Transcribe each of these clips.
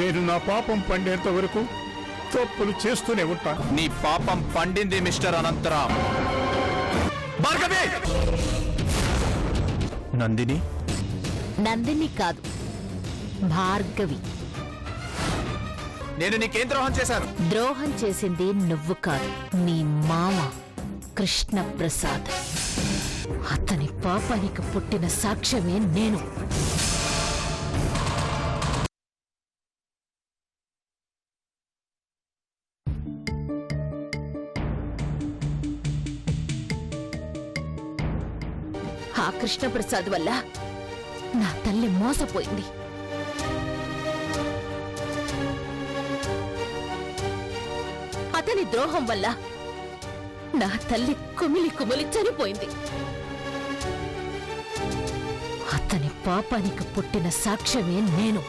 నేను నా పాపం పండేంత వరకు తప్పులు చేస్తూనే ఉంటాను. నీ పాపం పండింది మిస్టర్ అనంతరాం. భార్గవి! నందిని? నందిని కాదు, భార్గవి. నేను నీకేం ద్రోహం చేశాను? ద్రోహం చేసింది నువ్వు కాదు, నీ మామ కృష్ణప్రసాద్. అతని పాపానికి పుట్టిన సాక్ష్యమే నేను. ఆ కృష్ణప్రసాద్ వల్ల నా తల్లి మోసపోయింది. అతని ద్రోహం వల్ల నా తల్లి కుమిలి కుమిలి చనిపోయింది. అతని పాపానికి పుట్టిన సాక్ష్యమే నేను.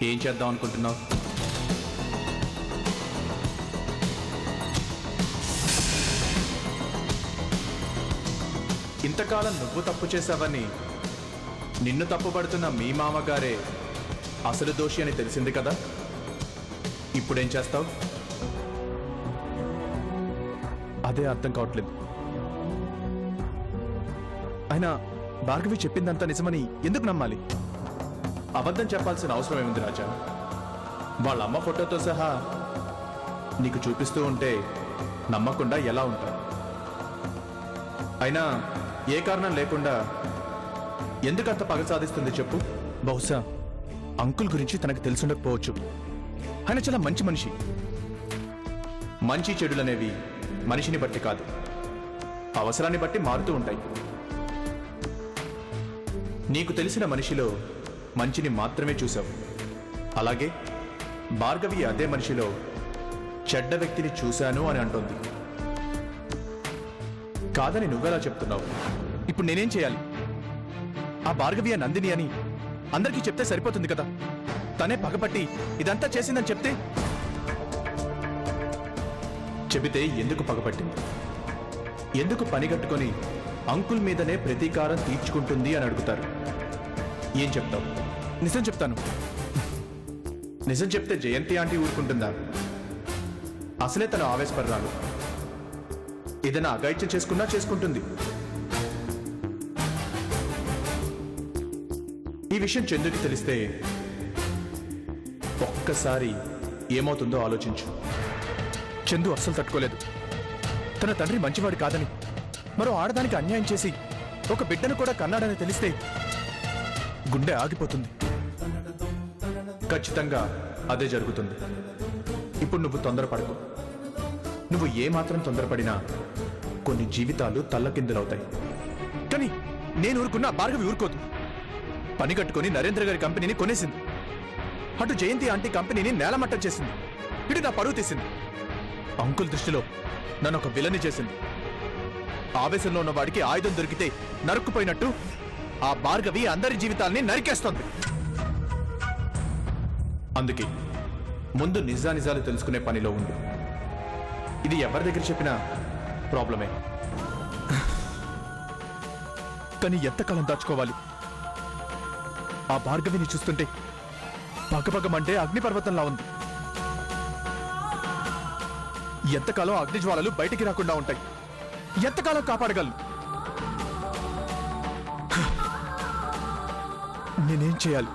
ఏం చేద్దాం అనుకుంటున్నావు? ఇంతకాలం నువ్వు తప్పు చేశావని నిన్ను తప్పుపడుతున్న మీ మామగారే అసలు దోషి అని తెలిసింది కదా. ఇప్పుడేం చేస్తావు? అదే అర్థం కావట్లేదు. అయినా భార్గవి చెప్పిందంతా నిజమని ఎందుకు నమ్మాలి? అబద్ధం చెప్పాల్సిన అవసరం ఏముంది రాజా? వాళ్ళ అమ్మ ఫోటోతో సహా నీకు చూపిస్తూ ఉంటే నమ్మకుండా ఎలా ఉంటావు? అయినా ఏ కారణం లేకుండా ఎందుకంత పగ సాధిస్తుంది చెప్పు? బహుశా అంకుల్ గురించి తనకు తెలుసుండకపోవచ్చు. ఆయన చాలా మంచి మనిషి. మంచి చెడులనేవి మనిషిని బట్టి కాదు, అవసరాన్ని బట్టి మారుతూ ఉంటాయి. నీకు తెలిసిన మనిషిలో మంచిని మాత్రమే చూశావు. అలాగే భార్గవి అదే మనిషిలో చెడ్డ వ్యక్తిని చూశాను అని అంటోంది. కాదని నువ్వెలా చెప్తున్నావు? ఇప్పుడు నేనేం చేయాలి? ఆ భార్గవి ఆ నందిని అని అందరికీ చెప్తే సరిపోతుంది కదా. తనే పగపట్టి ఇదంతా చేసిందని చెప్తే? చెబితే ఎందుకు పగపట్టింది, ఎందుకు పనిగట్టుకొని అంకుల్ మీదనే ప్రతీకారం తీర్చుకుంటుంది అని అడుగుతారు. ఏం చెప్తావు? నిజం చెప్తాను. నిజం చెప్తే జయంతి ఆంటీ ఊరుకుంటుందా? అసలే తను ఆవేశపడరాలు. ఏదైనా అగాయిత్యం చేసుకున్నా చేసుకుంటుంది. ఈ విషయం చందుకి తెలిస్తే ఒక్కసారి ఏమవుతుందో ఆలోచించు. చందు అస్సలు తట్టుకోలేదు. తన తండ్రి మంచివాడు కాదని, మరో ఆడదానికి అన్యాయం చేసి ఒక బిడ్డను కూడా కన్నాడని తెలిస్తే గుండె ఆగిపోతుంది. ఖచ్చితంగా అదే జరుగుతుంది. ఇప్పుడు నువ్వు తొందరపడకు. నువ్వు ఏమాత్రం తొందరపడినా కొన్ని జీవితాలు తల్లకిందులవుతాయి. కానీ నేను ఊరుకున్నా భార్గవి ఊరుకోదు. పని కట్టుకుని నరేంద్ర గారి కంపెనీని కొనేసింది. అటు జయంతి ఆంటీ కంపెనీని నేలమట్టం చేసింది. ఇటు నా పరువు తీసింది. అంకుల్ దృష్టిలో నన్ను ఒక విలని చేసింది. ఆవేశంలో ఉన్న వాడికి ఆయుధం దొరికితే నరుక్కుపోయినట్టు ఆ భార్గవి అందరి జీవితాల్ని నరికేస్తోంది. అందుకే ముందు నిజానిజాలు తెలుసుకునే పనిలో ఉండు. ఇది ఎవరి దగ్గర చెప్పినా ప్రాబ్లమే. కానీ ఎంతకాలం దాచుకోవాలి? ఆ భార్గవిని చూస్తుంటే పగపగమంటే అగ్నిపర్వతంలా ఉంది. ఎంతకాలం అగ్నిజ్వాలలు బయటికి రాకుండా ఉంటాయి? ఎంతకాలం కాపాడగలను? నేనేం చేయాలి?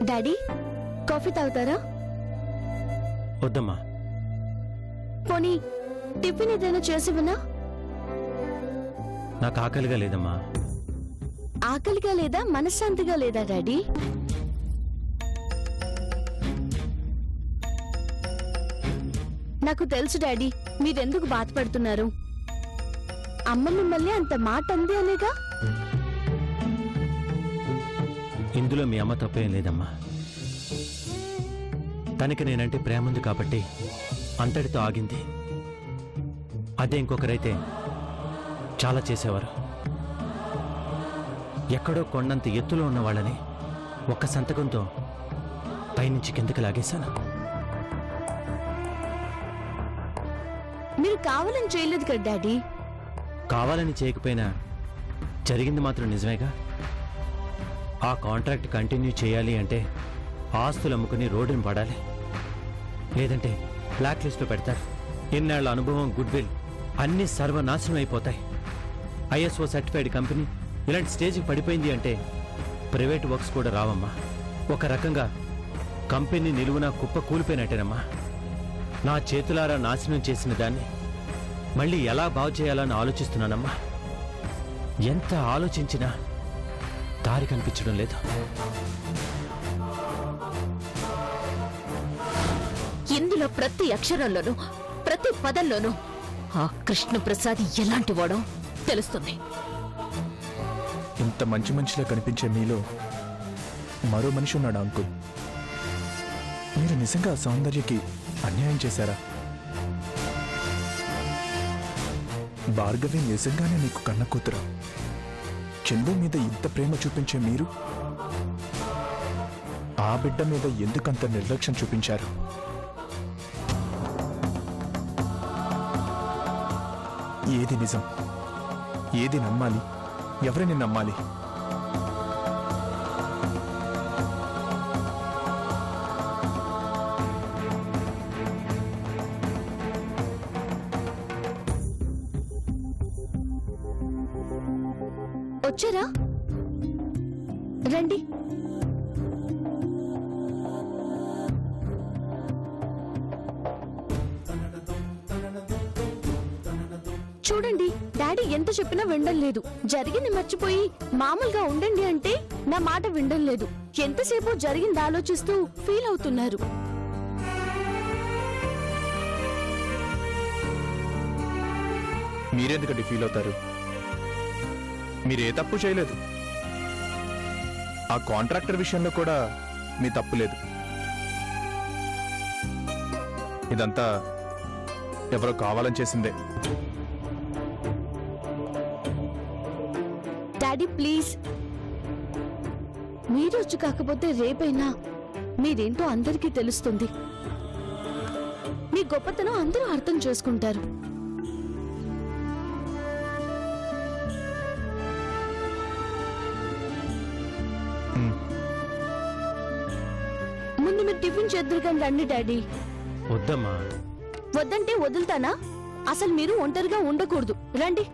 డాడీ కాఫీ తాగుతారా? వద్దమ్మా. పోనీ టిఫిన్ ఏదైనా చేసివనా? నాకు ఆకలిగా లేదమ్మా. ఆకలిగా లేదా మనశ్శాంతిగా లేదా డాడీ? నాకు తెలుసు డాడీ మీరెందుకు బాధపడుతున్నారు. అమ్మ మిమ్మల్ని అంత మాట అంది అనేగా. ఇందులో మీ అమ్మ తప్పేం లేదమ్మా. తనకి నేనంటే ప్రేమ ఉంది కాబట్టి అంతటితో ఆగింది. అదే ఇంకొకరైతే చాలా చేసేవారు. ఎక్కడో కొండంత ఎత్తులో ఉన్న వాళ్ళని ఒక్క సంతకంతో పైనుంచి కిందకి లాగేశాను. మీరు కావాలని చేయలేదు కదా డాడీ. కావాలని చేయకపోయినా జరిగింది మాత్రం నిజమేగా. ఆ కాంట్రాక్ట్ కంటిన్యూ చేయాలి అంటే ఆస్తులు అమ్ముకుని రోడ్డుని పడాలి, లేదంటే బ్లాక్ లిస్ట్లో పెడతారు. ఇన్నాళ్ల అనుభవం, గుడ్ విల్ అన్నీ సర్వనాశనం అయిపోతాయి. ఐఎస్ఓ సర్టిఫైడ్ కంపెనీ ఇలాంటి స్టేజ్కి పడిపోయింది అంటే ప్రైవేట్ వర్క్స్ కూడా రావమ్మా. ఒక రకంగా కంపెనీ నిలువున కుప్ప కూలిపోయినట్టేనమ్మా. నా చేతులారా నాశనం చేసిన దాన్ని మళ్ళీ ఎలా బాగు చేయాలని ఆలోచిస్తున్నానమ్మా. ఎంత ఆలోచించినా దారి కనిపించడం లేదు. ఇందులో ప్రతి అక్షరంలోనూ ప్రతి పదంలోనూ ఆ కృష్ణప్రసాద్ ఎలాంటి వాడో తెలుస్తుంది. ఇంత మంచి మనిషిలా కనిపించే మీలో మరో మనిషి ఉన్నాడు అంకుల్. మీరు నిజంగా ఆ సౌందర్యకి అన్యాయం చేశారా? భార్గవి నిజంగానే నీకు కన్న కూతురా? చందు మీద ఇంత ప్రేమ చూపించే మీరు ఆ బిడ్డ మీద ఎందుకంత నిర్లక్ష్యం చూపించారు? ఏది నిజం? ఏది నమ్మాలి? ఎవరిని నమ్మాలి? వచ్చారా? రండి. చూడండి డాడీ ఎంత చెప్పినా వినడం లేదు. జరిగింది మర్చిపోయి మామూలుగా ఉండండి అంటే నా మాట వినడం లేదు. ఎంతసేపు జరిగింది ఆలోచిస్తూ ఫీల్ అవుతున్నారు. మీరెందుకంటే ఫీల్ అవుతారు? మీరే తప్పు చేయలేదు. ఆ కాంట్రాక్టర్ విషయంలో కూడా మీ తప్పు లేదు. ఇదంతా ఎవరో కావాలని చేసిందే. డాడీ ప్లీజ్, మీరొచ్చు కాకపోతే రేపైనా మీరేంటో అందరికీ తెలుస్తుంది. మీ గొప్పతనం అందరూ అర్థం చేసుకుంటారు. ముందు మీరు టిఫిన్ చేద్దరు కానీ రండి డాడీ. వద్దమ్మా. వద్దంటే వదులుతానా? అసలు మీరు ఒంటరిగా ఉండకూడదు. రండి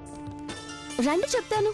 రండి చెప్తాను.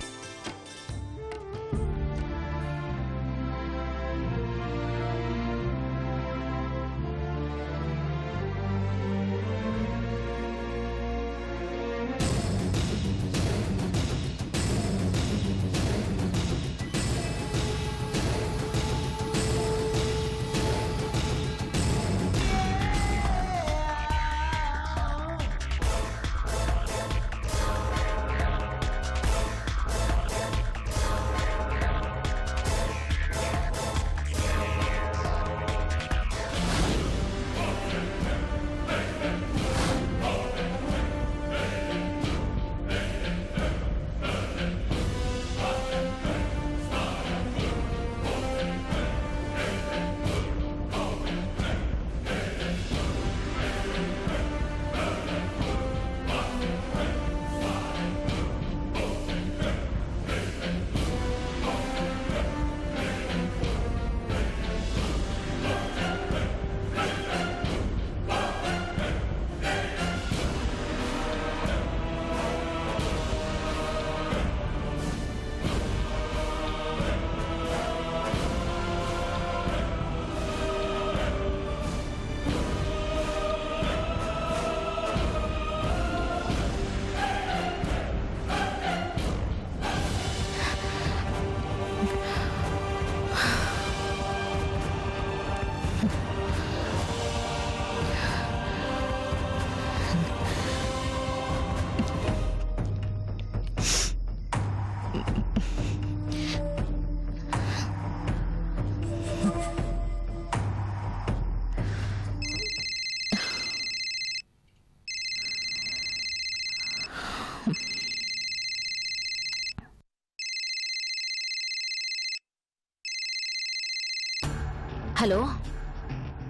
హలో,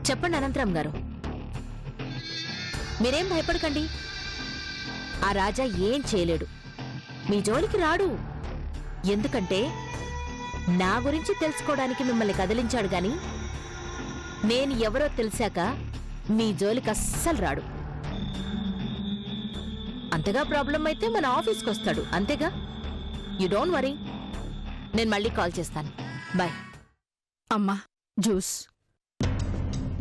చెప్పండి అనంతరాం గారు. మీరేం భయపడకండి. ఆ రాజా ఏం చేయలేడు, మీ జోలికి రాడు. ఎందుకంటే నా గురించి తెలుసుకోవడానికి మిమ్మల్ని కదిలించాడు గాని నేను ఎవరో తెలిసాక మీ జోలికి అస్సలు రాడు. అంతగా ప్రాబ్లం అయితే మన ఆఫీస్కి వస్తాడు, అంతేగా. You don't worry. నేను మళ్ళీ కాల్ చేస్తాను. బాయ్. అమ్మా, జ్యూస్.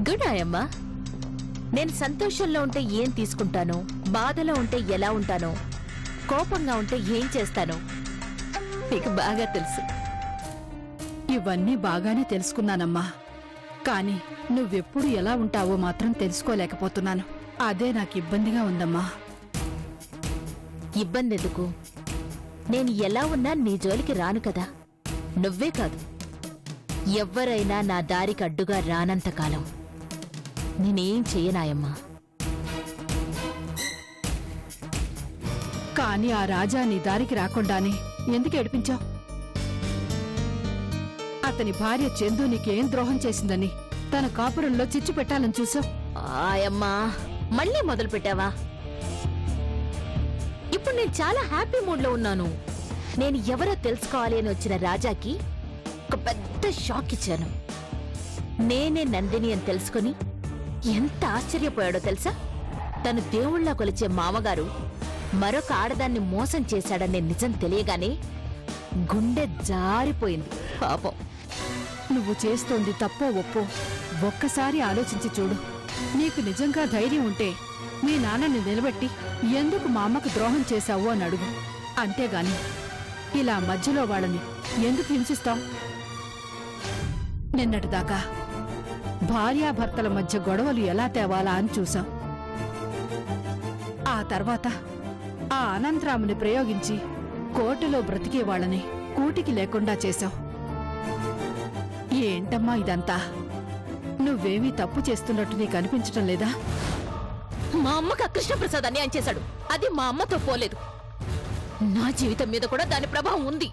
గుడ్ ఆయమ్మా. నేను సంతోషంలో ఉంటే ఏం తీసుకుంటానో, బాధలో ఉంటే ఎలా ఉంటానో, కోపంగా ఉంటే ఏం చేస్తానో మీకు బాగా తెలుసు. ఇవన్నీ బాగానే తెలుసుకున్నానమ్మా. కాని నువ్వెప్పుడు ఎలా ఉంటావో మాత్రం తెలుసుకోలేకపోతున్నాను. అదే నాకు ఇబ్బందిగా ఉందమ్మా. ఇబ్బంది ఎందుకు? నేను ఎలా ఉన్నా నీ జోలికి రాను కదా. నువ్వే కాదు, ఎవ్వరైనా నా దారికి అడ్డుగా రానంతకాలం నేనేం చెయ్యనాయమ్మా. కాని ఆ రాజా నీ దారికి రాకుండానే ఎందుకు ఏడిపించావు? అతని భార్య చందు నీకేం ద్రోహం చేసిందని తన కాపురంలో చిచ్చు పెట్టాలని చూసావు. ఆయమ్మా, మళ్ళీ మొదలు పెట్టావా? ఇప్పుడు నేను చాలా హ్యాపీ మూడ్లో ఉన్నాను. నేను ఎవరో తెలుసుకోవాలి అని వచ్చిన రాజాకి ఒక పెద్ద షాక్ ఇచ్చాను. నేనే నందిని అని తెలుసుకుని ఎంత ఆశ్చర్యపోయాడో తెలుసా? తను దేవుళ్లా కొలిచే మామగారు మరొక ఆడదాన్ని మోసం చేశాడనే నిజం తెలియగానే గుండె జారిపోయింది పాపం. నువ్వు చేస్తోంది తప్పో ఒప్పో ఒక్కసారి ఆలోచించి చూడు. నీకు నిజంగా ధైర్యం ఉంటే మీ నాన్నని నిలబెట్టి ఎందుకు మా అమ్మకు ద్రోహం చేశావు అని అడుగు. అంతేగాని ఇలా మధ్యలో వాళ్ళని ఎందుకు హింసిస్తాం? నిన్నటిదాకా భార్యాభర్తల మధ్య గొడవలు ఎలా తేవాలా అని చూసాం. ఆ తర్వాత ఆ అనంతరాముని ప్రయోగించి కోర్టులో బ్రతికే వాళ్ళని కూటికి లేకుండా చేశావు. ఏంటమ్మా ఇదంతా? నువ్వేమీ తప్పు చేస్తున్నట్టు నీకు అనిపించటం లేదా? మా అమ్మకు ఆ కృష్ణప్రసాద్ అన్యాయం చేశాడు. అది మా అమ్మతో పోలేదు, నా జీవితం మీద కూడా దాని ప్రభావం ఉంది.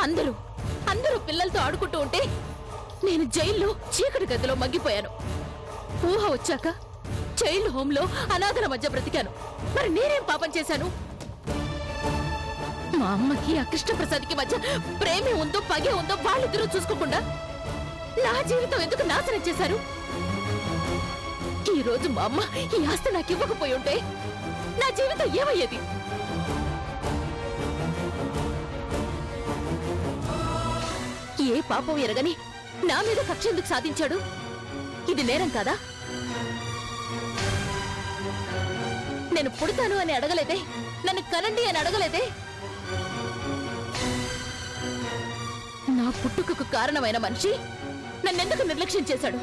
అందరూ పిల్లలతో ఆడుకుంటూ ఉంటే నేను జైల్లో చీకటి గదిలో మగ్గిపోయాను. ఊహ వచ్చాక చైల్డ్ హోంలో అనాథల మధ్య బ్రతికాను. మరి నేనేం పాపం చేశాను? మా అమ్మకి ఆ కృష్ణప్రసాద్కి మధ్య ప్రేమే ఉందో పగే ఉందో వాళ్ళిద్దరూ చూసుకోకుండా నా జీవితం ఎందుకు నాశనం చేశారు? ఈ రోజు మా అమ్మ ఈ ఆస్తి నాకు ఇవ్వకపోయి ఉంటే నా జీవితం ఏమయ్యేది? ఏ పాపం ఎరగని నా మీద కక్ష ఎందుకు సాధించాడు? ఇది నేరం కాదా? నేను పుడతాను అని అడగలేదే, నన్ను కనండి అని అడగలేదే. నా పుట్టుకకు కారణమైన మనిషి నన్నెందుకు నిర్లక్ష్యం చేశాడు?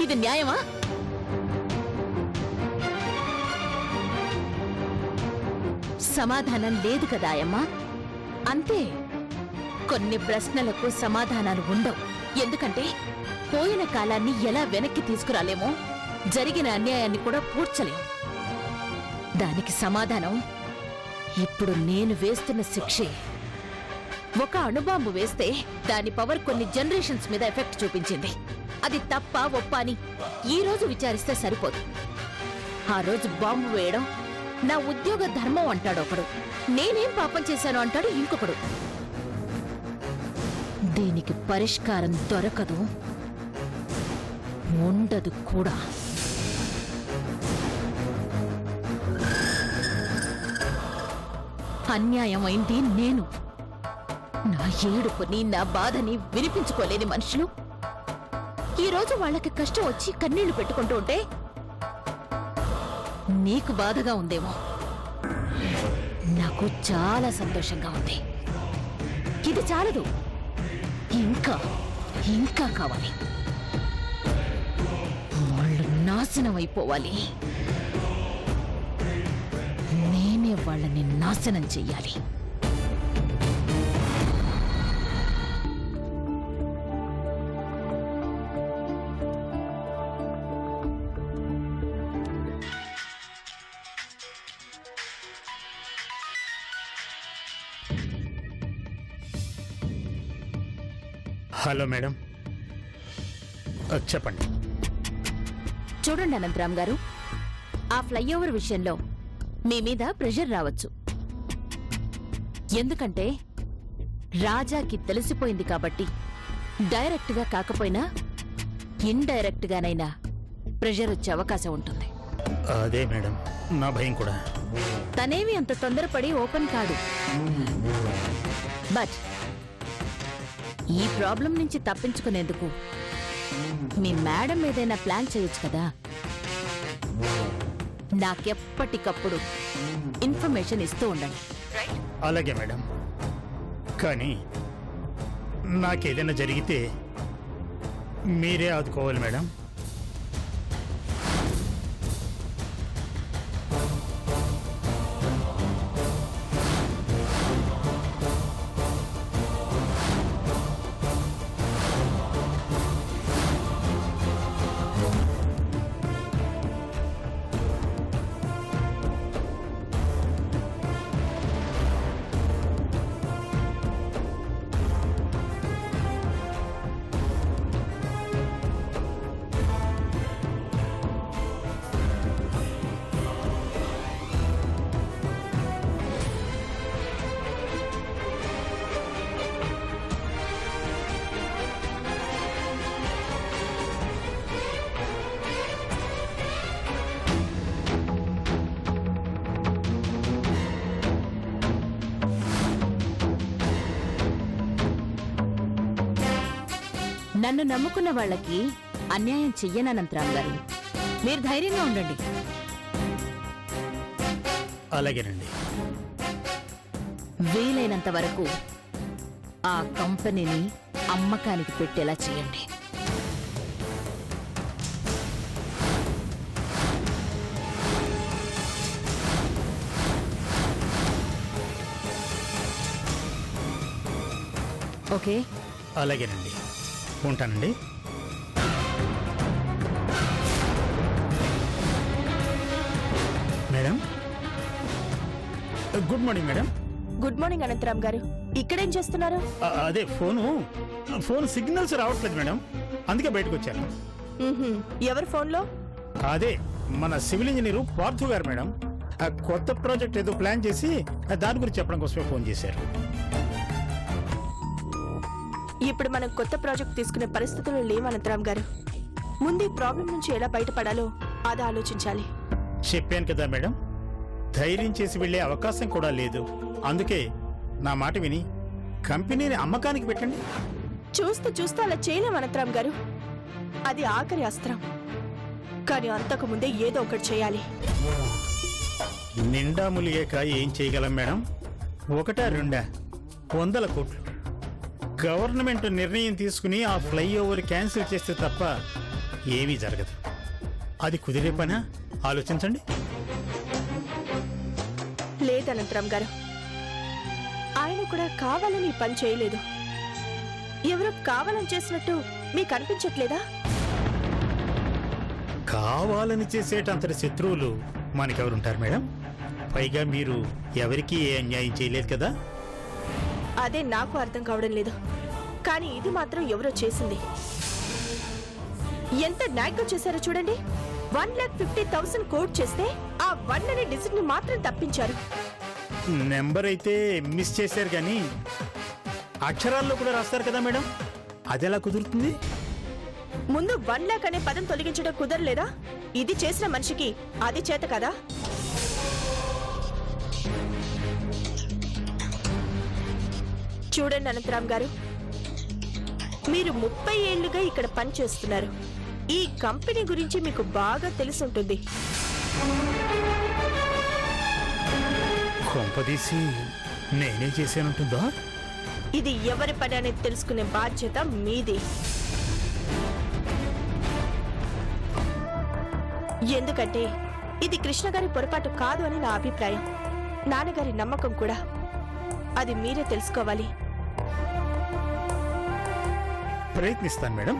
ఇది న్యాయమా? సమాధానం లేదు కదా అమ్మా. అంతే, కొన్ని ప్రశ్నలకు సమాధానాలు ఉండవు. ఎందుకంటే పోయిన కాలాన్ని ఎలా వెనక్కి తీసుకురాలేమో జరిగిన అన్యాయాన్ని కూడా పూడ్చలేం. దానికి సమాధానం ఇప్పుడు నేను వేస్తున్న శిక్షే. ఒక అణుబాంబు వేస్తే దాని పవర్ కొన్ని జనరేషన్స్ మీద ఎఫెక్ట్ చూపించింది. అది తప్ప ఒప్ప అని ఈ రోజు విచారిస్తే సరిపోదు. ఆ రోజు బాంబు వేయడం నా ఉద్యోగ ధర్మం అంటాడు ఒకడు, నేనేం పాపం చేశాను అంటాడు ఇంకొకడు. దీనికి పరిష్కారం దొరకదు, ఉండదు కూడా. అన్యాయమైంది నేను. నా ఏడుపుని నా బాధని వినిపించుకోలేని మనుషులు ఈరోజు వాళ్ళకి కష్టం వచ్చి కన్నీళ్లు పెట్టుకుంటూ ఉంటే నీకు బాధగా ఉందేమో, నాకు చాలా సంతోషంగా ఉంది. ఇది చాలదు, ఇంకా ఇంకా కావాలి. వాళ్ళు నాశనం అయిపోవాలి, నేనే వాళ్ళని నాశనం చెయ్యాలి. హలో మేడం, చెప్పండి. చూడండి అనంతరామ్ గారు, ఆ ఫ్లైఓవర్ విషయంలో మీ మీద ప్రెషర్ రావచ్చు. ఎందుకంటే రాజాకి తెలిసిపోయింది కాబట్టి డైరెక్ట్ గా కాకపోయినా ఇండైరెక్ట్ గానైనా ప్రెషర్ వచ్చే అవకాశం ఉంటుంది. అదే మేడం నా భయం కూడా. తనేమి అంత తొందరపడి ఓపెన్ కాడు. బట్ ఈ ప్రాబ్లం నుంచి తప్పించుకునేందుకు మీ మేడం ఏదైనా ప్లాన్ చేయొచ్చు కదా. నాకెప్పటికప్పుడు ఇన్ఫర్మేషన్ ఇస్తూ ఉండండి. అలాగే మేడం. కానీ నాకేదైనా జరిగితే మీరే ఆదుకోవాలి మేడం. నన్ను నమ్ముకున్న వాళ్ళకి అన్యాయం చెయ్యననంతరామ్ గారు. మీరు ధైర్యంగా ఉండండి. అలాగేనండి. వీలైనంత వరకు ఆ కంపెనీని అమ్మకానికి పెట్టేలా చేయండి. ఓకే? అలాగేనండి. ఉంటానండి. Madam, good morning madam. Good morning Anantharam గారు. ఇక్కడేం చేస్తున్నారు? అదే ఫోన్ సిగ్నల్స్ రావట్లేదు మేడం, అందుకే బయటకు వచ్చాను. ఎవరి ఫోన్లో? అదే మన సివిల్ ఇంజనీరు పార్థు గారు మేడం. ఆ కొత్త ప్రాజెక్ట్ ఏదో ప్లాన్ చేసి దాని గురించి చెప్పడం కోసమే ఫోన్ చేశారు. ఇప్పుడు మనం కొత్త ప్రాజెక్ట్ తీసుకునే పరిస్థితులు లేవు అనంతరామ్ గారు. ముందు ఈ ప్రాబ్లం నుంచి ఎలా బయటపడాలో అది ఆలోచించాలి. చెప్పాను కదా మేడం, ధైర్యం చేసి వెళ్లే అవకాశం కూడా లేదు. అందుకే నా మాట విని కంపెనీని అమ్మకానికి పెట్టండి. చూస్తూ అలా చేయలేం అనంతరామ్ గారు. అది ఆఖరి అస్త్రం. కానీ అంతకు ముందే ఏదో ఒకటి చేయాలి. నిండా ములిగాక ఏం చేయగలం మేడం? 1-2 100 కోట్లు. గవర్నమెంట్ నిర్ణయం తీసుకుని ఆ ఫ్లైఓవర్ క్యాన్సిల్ చేస్తే తప్ప ఏమీ జరగదు. అది కుదిరే పనా? ఆలోచించండి. లేదనంతరామ్ గారు, ఆయన కూడా కావాలని ఈ పని చేయలేదు. ఎవరో కావాలని చేసినట్టు మీకు అనిపించట్లేదా? కావాలని చేసేటంతటి శత్రువులు మనకెవరుంటారు మేడం? పైగా మీరు ఎవరికీ ఏ అన్యాయం చేయలేదు కదా. అదే నాకు అర్థం కావడం లేదు. కానీ ఇది మాత్రం ఎవరో చేసింది. ఎంత నాగ్గా చేశారో చూడండి. 1,50,000 కోట్ చేస్తే ఆ 1 అనే డిజిట్ ని మాత్రం తప్పించారు. నెంబర్ అయితే మిస్ చేశారు కానీ అక్షరాల్లో కూడా రాస్తారు కదా మేడం, అది ఎలా కుదురుతుంది? ముందు 1 lakh అనే పదం తొలగించడం కుదరలేదా? ఇది చేసిన మనిషికి అది చేత కదా. చూడండి అనంతరామ్ గారు, మీరు 30 ఏళ్లుగా ఇక్కడ పనిచేస్తున్నారు. ఈ కంపెనీ గురించి మీకు బాగా తెలిసి ఉంటుంది. కొంపదీసి నేనే చేశానంటుందా? ఇది ఎవరి పని అనేది తెలుసుకునే బాధ్యత మీది. ఎందుకంటే ఇది కృష్ణ గారి పొరపాటు కాదు అని నా అభిప్రాయం. నాన్నగారి నమ్మకం కూడా. అది మీరే తెలుసుకోవాలి. ప్రయత్నిస్తాను మేడం.